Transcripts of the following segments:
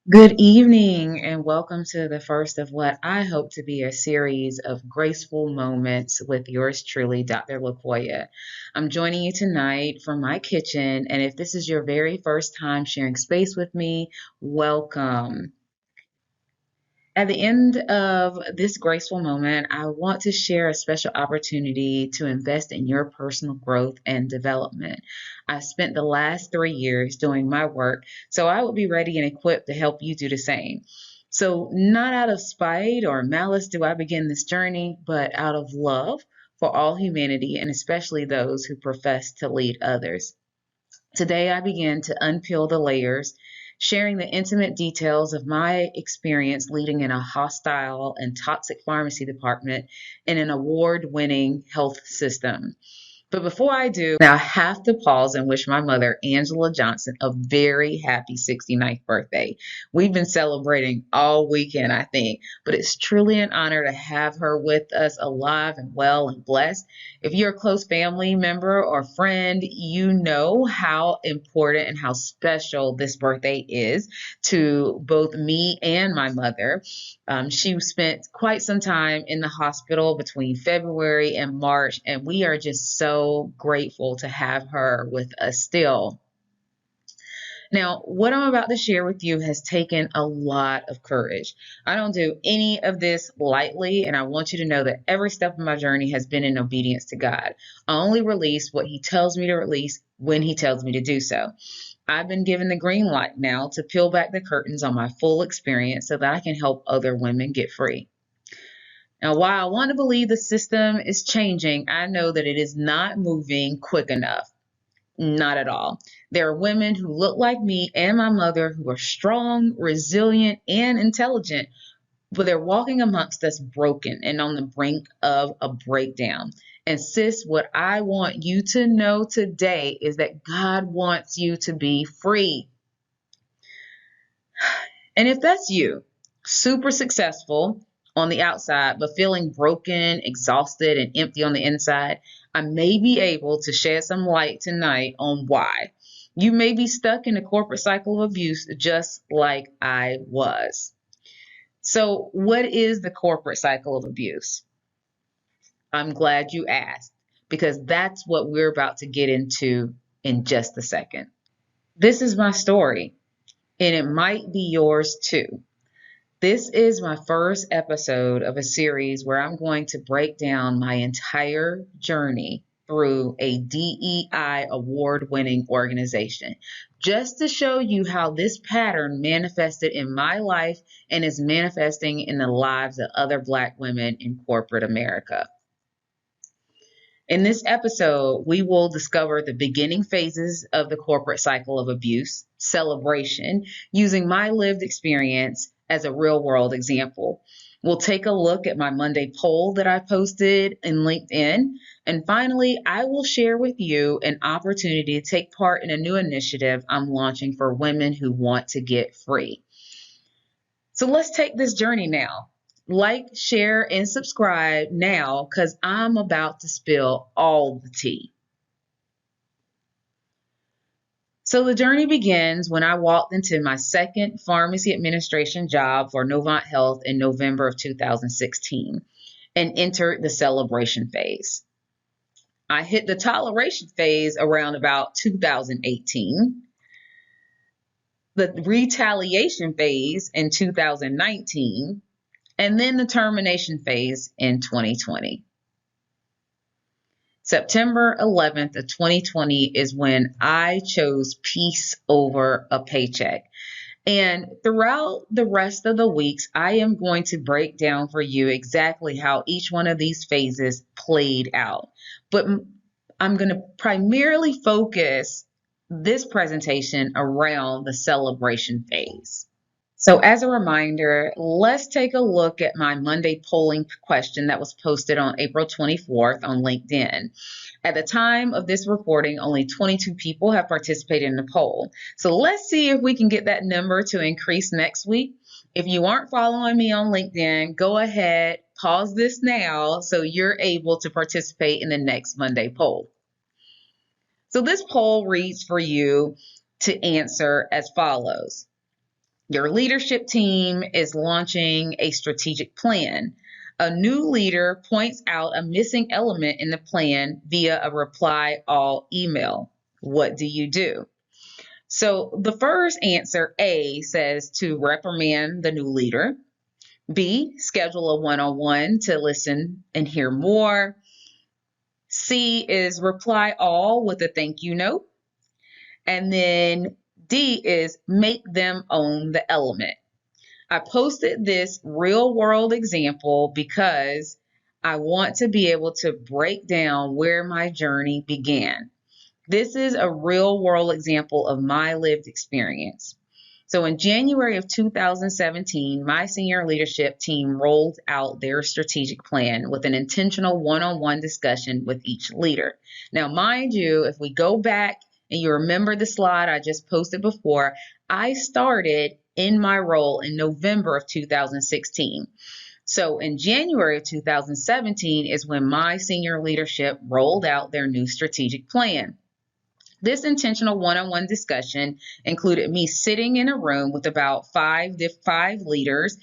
Good evening, and welcome to the first of what I hope to be a series of graceful moments with yours truly, Dr. LaQuoia. I'm joining you tonight from my kitchen, and if this is your very first time sharing space with me, welcome. At the end of this graceful moment, I want to share a special opportunity to invest in your personal growth and development. I've spent the last 3 years doing my work, so I will be ready and equipped to help you do the same. So, not out of spite or malice do I begin this journey, but out of love for all humanity and especially those who profess to lead others. Today, I begin to unpeel the layers, sharing the intimate details of my experience leading in a hostile and toxic pharmacy department in an award winning health system. But before I do, I have to pause and wish my mother, Angela Johnson, a very happy 69th birthday. We've been celebrating all weekend, I think, but it's truly an honor to have her with us alive and well and blessed. If you're a close family member or friend, you know how important and how special this birthday is to both me and my mother. She spent quite some time in the hospital between February and March, and we are just so grateful to have her with us still. Now, what I'm about to share with you has taken a lot of courage. I don't do any of this lightly, and I want you to know that every step of my journey has been in obedience to God. I only release what He tells me to release when He tells me to do so. I've been given the green light now to peel back the curtains on my full experience so that I can help other women get free. Now, while I want to believe the system is changing, I know that it is not moving quick enough. Not at all. There are women who look like me and my mother who are strong, resilient, and intelligent, but they're walking amongst us broken and on the brink of a breakdown. And sis, what I want you to know today is that God wants you to be free. And if that's you, super successful on the outside, but feeling broken, exhausted, and empty on the inside, I may be able to shed some light tonight on why. You may be stuck in a corporate cycle of abuse just like I was. So, what is the corporate cycle of abuse? I'm glad you asked because that's what we're about to get into in just a second. This is my story, and it might be yours too. This is my first episode of a series where I'm going to break down my entire journey through a DEI award winning organization, just to show you how this pattern manifested in my life and is manifesting in the lives of other Black women in corporate America. In this episode, we will discover the beginning phases of the corporate cycle of abuse, celebration, using my lived experience as a real world example. We'll take a look at my Monday poll that I posted in LinkedIn. And finally, I will share with you an opportunity to take part in a new initiative I'm launching for women who want to get free. So let's take this journey now. Like, share, and subscribe now because I'm about to spill all the tea. So the journey begins when I walked into my second pharmacy administration job for Novant Health in November of 2016 and entered the celebration phase. I hit the toleration phase around about 2018, the retaliation phase in 2019, and then the termination phase in 2020. September 11th of 2020 is when I chose peace over a paycheck. And throughout the rest of the weeks, I am going to break down for you exactly how each one of these phases played out. But I'm going to primarily focus this presentation around the celebration phase. So as a reminder, let's take a look at my Monday polling question that was posted on April 24th on LinkedIn. At the time of this recording, only 22 people have participated in the poll. So let's see if we can get that number to increase next week. If you aren't following me on LinkedIn, go ahead, pause this now so you're able to participate in the next Monday poll. So this poll reads for you to answer as follows. Your leadership team is launching a strategic plan. A new leader points out a missing element in the plan via a reply all email. What do you do? So the first answer, A, says to reprimand the new leader. B, schedule a one-on-one to listen and hear more. C is reply all with a thank you note. And then D is make them own the element. I posted this real world example because I want to be able to break down where my journey began. This is a real world example of my lived experience. So in January of 2017, my senior leadership team rolled out their strategic plan with an intentional one-on-one discussion with each leader. Now, mind you, if we go back and you remember the slide I just posted before, I started in my role in November of 2016. So in January of 2017 is when my senior leadership rolled out their new strategic plan. This intentional one-on-one discussion included me sitting in a room with about five leaders,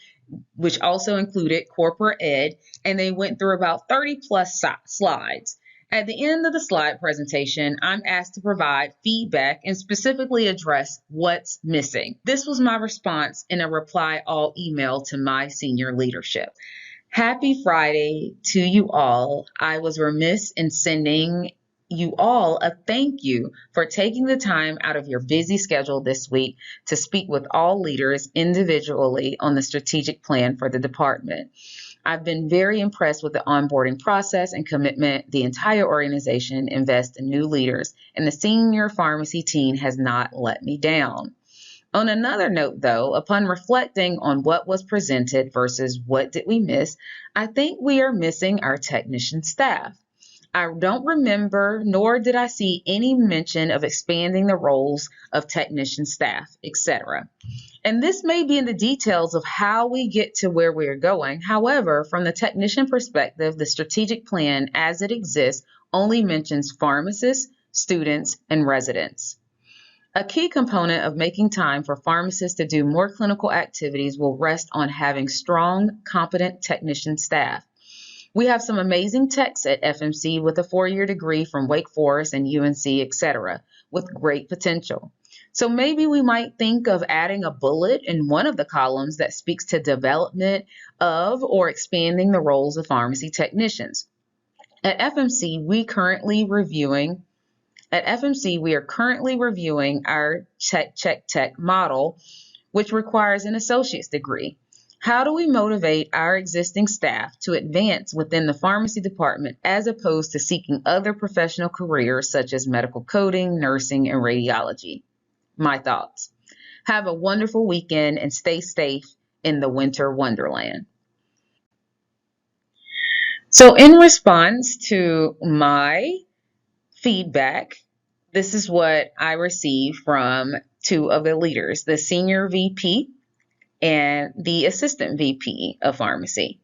which also included corporate ed, and they went through about 30 plus slides. At the end of the slide presentation, I'm asked to provide feedback and specifically address what's missing. This was my response in a reply all email to my senior leadership. Happy Friday to you all. I was remiss in sending you all a thank you for taking the time out of your busy schedule this week to speak with all leaders individually on the strategic plan for the department. I've been very impressed with the onboarding process and commitment the entire organization invests in new leaders, and the senior pharmacy team has not let me down. On another note, though, upon reflecting on what was presented versus what did we miss, I think we are missing our technician staff. I don't remember, nor did I see any mention of expanding the roles of technician staff, etc. And this may be in the details of how we get to where we are going. However, from the technician perspective, the strategic plan as it exists only mentions pharmacists, students, and residents. A key component of making time for pharmacists to do more clinical activities will rest on having strong, competent technician staff. We have some amazing techs at FMC with a 4-year degree from Wake Forest and UNC, etc., with great potential. So maybe we might think of adding a bullet in one of the columns that speaks to development of or expanding the roles of pharmacy technicians. At FMC, we are currently reviewing our check model, which requires an associate's degree. How do we motivate our existing staff to advance within the pharmacy department as opposed to seeking other professional careers such as medical coding, nursing, and radiology? My thoughts. Have a wonderful weekend and stay safe in the winter wonderland. So in response to my feedback, this is what I received from two of the leaders, the senior VP and the assistant VP of pharmacy.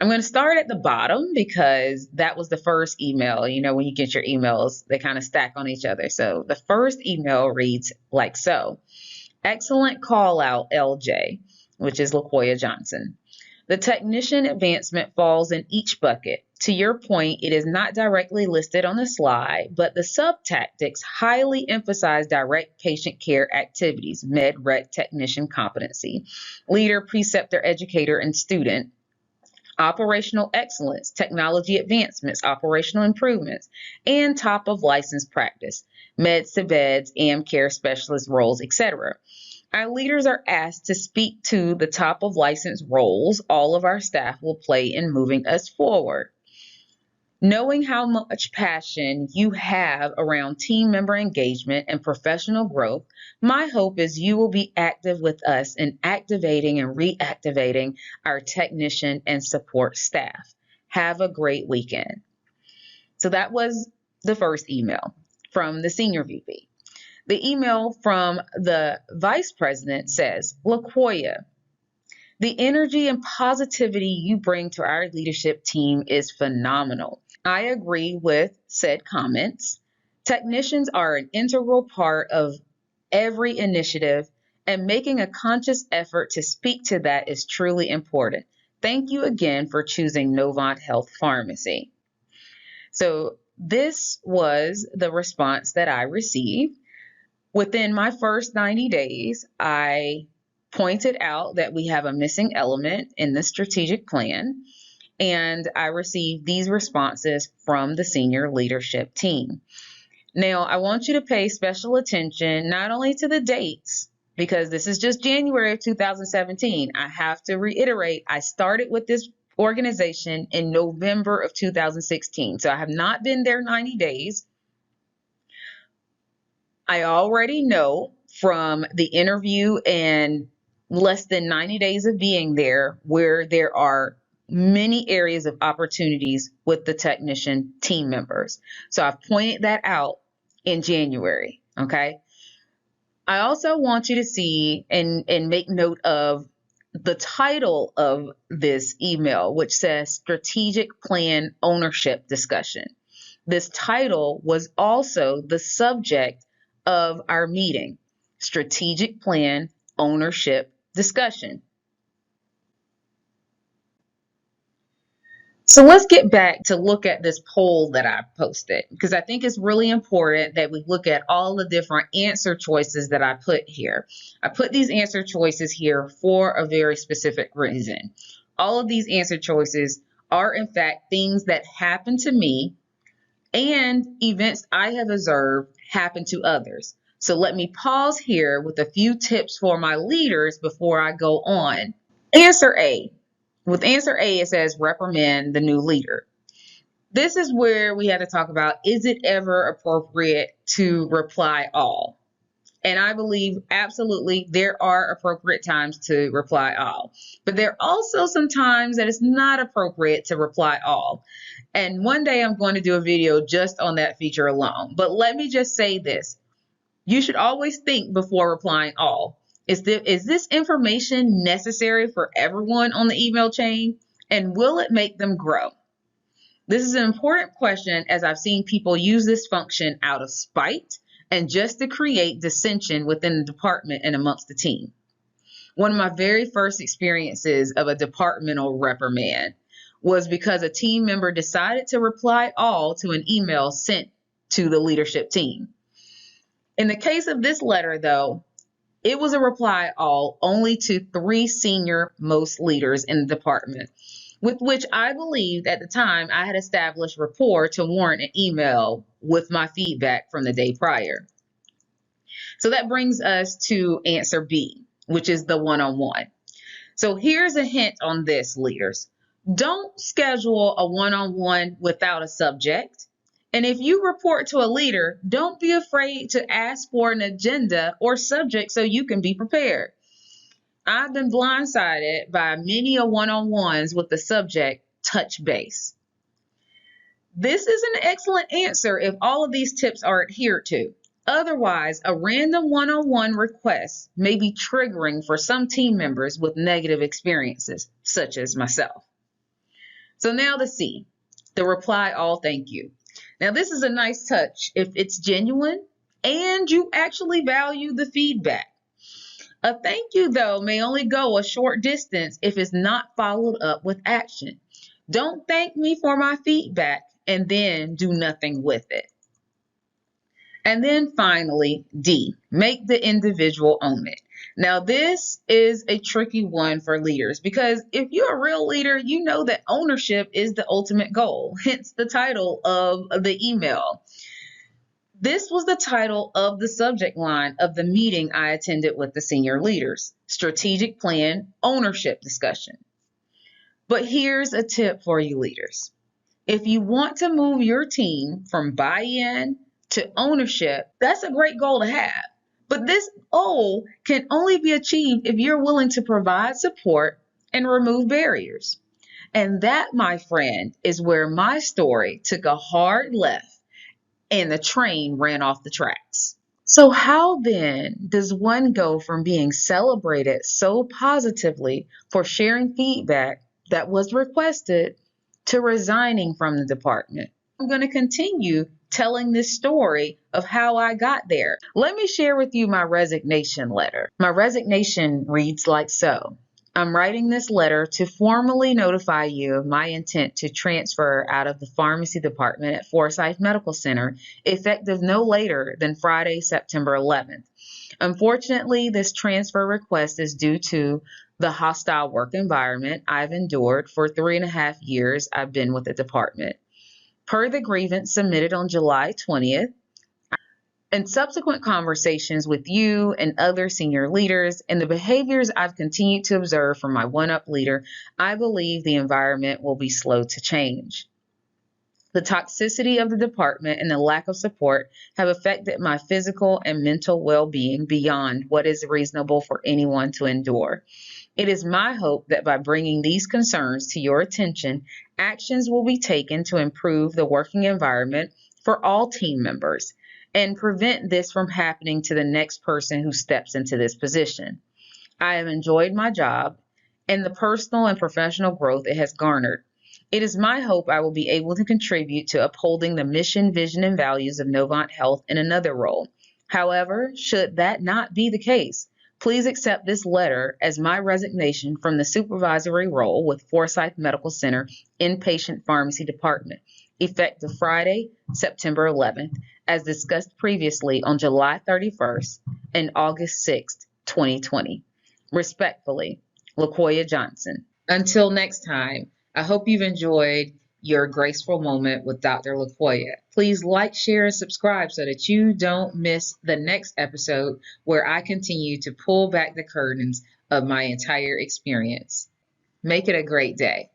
I'm going to start at the bottom because that was the first email. You know, when you get your emails, they kind of stack on each other. So the first email reads like so. Excellent call out, LJ, which is LaQuoia Johnson. The technician advancement falls in each bucket. To your point, it is not directly listed on the slide, but the sub-tactics highly emphasize direct patient care activities, med-rec technician competency, leader, preceptor, educator, and student, operational excellence, technology advancements, operational improvements, and top of license practice, meds to beds, AmCare specialist roles, etc. Our leaders are asked to speak to the top of license roles all of our staff will play in moving us forward. Knowing how much passion you have around team member engagement and professional growth, my hope is you will be active with us in activating and reactivating our technician and support staff. Have a great weekend. So that was the first email from the senior VP. The email from the vice president says, LaQuoia, the energy and positivity you bring to our leadership team is phenomenal. I agree with said comments. Technicians are an integral part of every initiative and making a conscious effort to speak to that is truly important. Thank you again for choosing Novant Health Pharmacy. So this was the response that I received. Within my first 90 days, I pointed out that we have a missing element in the strategic plan, and I received these responses from the senior leadership team. Now, I want you to pay special attention not only to the dates, because this is just January of 2017. I have to reiterate, I started with this organization in November of 2016. So I have not been there 90 days. I already know from the interview and less than 90 days of being there where there are many areas of opportunities with the technician team members. So I've pointed that out in January, okay? I also want you to see and make note of the title of this email, which says Strategic Plan Ownership Discussion. This title was also the subject of our meeting, Strategic Plan Ownership Discussion. So let's get back to look at this poll that I posted, because I think it's really important that we look at all the different answer choices that I put here. I put these answer choices here for a very specific reason. All of these answer choices are in fact things that happen to me and events I have observed happen to others. So let me pause here with a few tips for my leaders before I go on. Answer A. With answer A, it says reprimand the new leader. This is where we had to talk about, is it ever appropriate to reply all? And I believe absolutely there are appropriate times to reply all. But there are also some times that it's not appropriate to reply all. And one day I'm going to do a video just on that feature alone. But let me just say this. You should always think before replying all. Is this information necessary for everyone on the email chain? And will it make them grow? This is an important question, as I've seen people use this function out of spite and just to create dissension within the department and amongst the team. One of my very first experiences of a departmental reprimand was because a team member decided to reply all to an email sent to the leadership team. In the case of this letter, though, it was a reply all only to 3 senior most leaders in the department, with which I believed at the time I had established rapport to warrant an email with my feedback from the day prior. So that brings us to answer B, which is the one-on-one. So here's a hint on this, leaders. Don't schedule a one-on-one without a subject. And if you report to a leader, don't be afraid to ask for an agenda or subject so you can be prepared. I've been blindsided by many a one-on-ones with the subject touch base. This is an excellent answer if all of these tips are adhered to. Otherwise, a random one-on-one request may be triggering for some team members with negative experiences, such as myself. So now the C, the reply all thank you. Now this is a nice touch if it's genuine and you actually value the feedback. A thank you, though, may only go a short distance if it's not followed up with action. Don't thank me for my feedback and then do nothing with it. And then finally, D, make the individual own it. Now, this is a tricky one for leaders because if you're a real leader, you know that ownership is the ultimate goal, hence the title of the email. This was the title of the subject line of the meeting I attended with the senior leaders, Strategic Plan Ownership Discussion. But here's a tip for you leaders. If you want to move your team from buy-in to ownership, that's a great goal to have. But this goal can only be achieved if you're willing to provide support and remove barriers. And that, my friend, is where my story took a hard left and the train ran off the tracks. So how then does one go from being celebrated so positively for sharing feedback that was requested to resigning from the department? I'm going to continue telling this story of how I got there. Let me share with you my resignation letter. My resignation reads like so. I'm writing this letter to formally notify you of my intent to transfer out of the pharmacy department at Forsyth Medical Center, effective no later than Friday, September 11th. Unfortunately, this transfer request is due to the hostile work environment I've endured for 3.5 years I've been with the department. Per the grievance submitted on July 20th, and subsequent conversations with you and other senior leaders and the behaviors I've continued to observe from my one-up leader, I believe the environment will be slow to change. The toxicity of the department and the lack of support have affected my physical and mental well-being beyond what is reasonable for anyone to endure. It is my hope that by bringing these concerns to your attention, actions will be taken to improve the working environment for all team members and prevent this from happening to the next person who steps into this position. I have enjoyed my job and the personal and professional growth it has garnered. It is my hope I will be able to contribute to upholding the mission, vision, and values of Novant Health in another role. However, should that not be the case, please accept this letter as my resignation from the supervisory role with Forsyth Medical Center Inpatient Pharmacy Department, effective Friday, September 11th, as discussed previously on July 31st and August 6th, 2020. Respectfully, LaQuoia Johnson. Until next time, I hope you've enjoyed your graceful moment with Dr. LaQuoia. Please like, share, and subscribe so that you don't miss the next episode where I continue to pull back the curtains of my entire experience. Make it a great day.